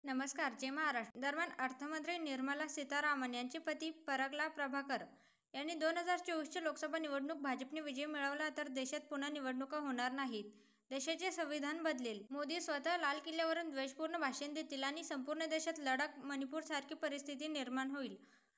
नमस्कार. जय महाराष्ट्र. दरम्यान अर्थमंत्री निर्मला सीतारामन यांचे पती परागला प्रभाकर यांनी 2024च्या लोकसभा निवडणूक भाजपने विजय मिळवला तर देशात पुन्हा निवडणुका होणार नाहीत. देशाचे संविधान बदलेल. मोदी स्वतः लाल किल्ल्यावरून द्वेषपूर्ण भाषण देतील आणि संपूर्ण देशात लडाख, मणिपूरसारखी परिस्थिती निर्माण होईल,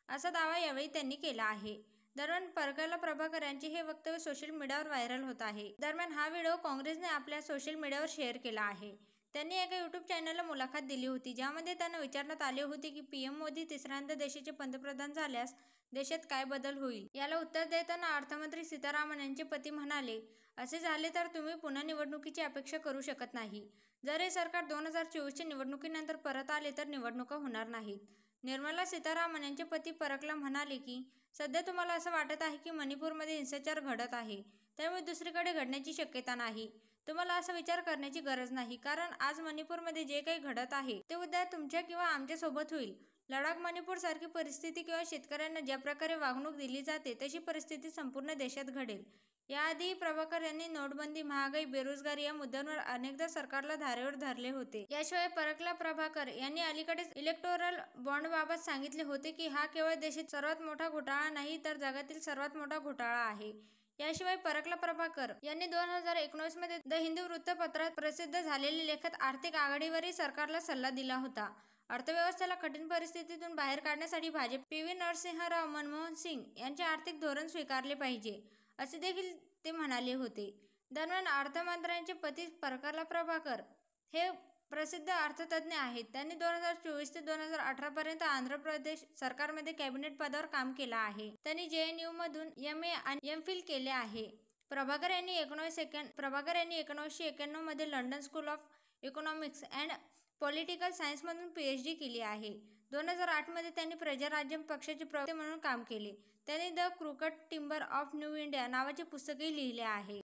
असा दावा यावेळी त्यांनी केला आहे. दरम्यान परागला प्रभाकर यांचे हे वक्तव्य सोशल मीडियावर व्हायरल होत आहे. दरम्यान हा व्हिडिओ काँग्रेसने आपल्या सोशल मीडियावर शेअर केला आहे. त्यांनी एका यूट्यूब चॅनलला मुलाखत दिली होती, ज्यामध्ये त्यांना विचारण्यात आले होते की पीएम मोदी तिसऱ्यांदा देशाचे पंतप्रधान झाल्यास देशात काय बदल होईल. याला उत्तर देताना अर्थमंत्री सीतारामन यांचे पती म्हणाले, असे झाले तर तुम्ही पुन्हा निवडणुकीची अपेक्षा करू शकत नाही. जर हे सरकार 2024च्या निवडणुकीनंतर परत आले तर निवडणुका होणार नाहीत. निर्मला सीतारामन यांचे पती परागला म्हणाले की सध्या तुम्हाला असं वाटत आहे की मणिपूरमध्ये हिंसाचार घडत आहे, त्यामुळे दुसरीकडे घडण्याची शक्यता नाही. तुम्हाला असा विचार करण्याची गरज नाही, कारण आज मणिपूरमध्ये जे काही घडत आहे ते उद्या तुमच्या किंवा आमच्या सोबत होईल. लडाख, मणिपूर सारखी परिस्थिती किंवा शेतकऱ्यांना ज्या प्रकारे वागणूक दिली जाते तशी परिस्थिती संपूर्ण देशात घडेल. याआधी प्रभाकर यांनी नोटबंदी, महागाई, बेरोजगारी या मुद्द्यांवर अनेकदा सरकारला धारेवर धरले होते. याशिवाय परागला प्रभाकर यांनी अलीकडेच इलेक्टोरल बॉन्डबाबत सांगितले होते की हा केवळ देशात सर्वात मोठा घोटाळा नाही तर जगातील सर्वात मोठा घोटाळा आहे. याशिवाय परागला प्रभाकर यांनी 2019 मध्ये द हिंदू वृत्तपत्रात प्रसिद्ध झालेल्या लेखात आर्थिक आघाडीवरील सरकारला सल्ला दिला होता. अर्थव्यवस्थेला कठीण परिस्थितीतून बाहेर काढण्यासाठी भाजप पी.व्ही. नरसिंह राव, मनमोहन सिंग यांचे आर्थिक धोरण स्वीकारले पाहिजे, असे देखील ते म्हणाले होते. दरम्यान अर्थमंत्र्यांचे पती परागला प्रभाकर हे प्रसिद्ध अर्थतज्ज्ञ आहेत. त्यांनी 2024 ते 2018 पर्यंत आंध्र प्रदेश सरकारमध्ये कॅबिनेट पदावर काम केलं आहे. त्यांनी JNUमधून MA आणि MPhil केले आहे. प्रभाकर यांनी 1991 मध्ये London school of economics and political सायन्समधून PhD केली आहे. 2008 मध्ये त्यांनी प्रजाराज्य पक्षाचे प्रवक्ते म्हणून काम केले. त्यांनी the crooked timber of new India नावाचे पुस्तकही लिहिले आहे.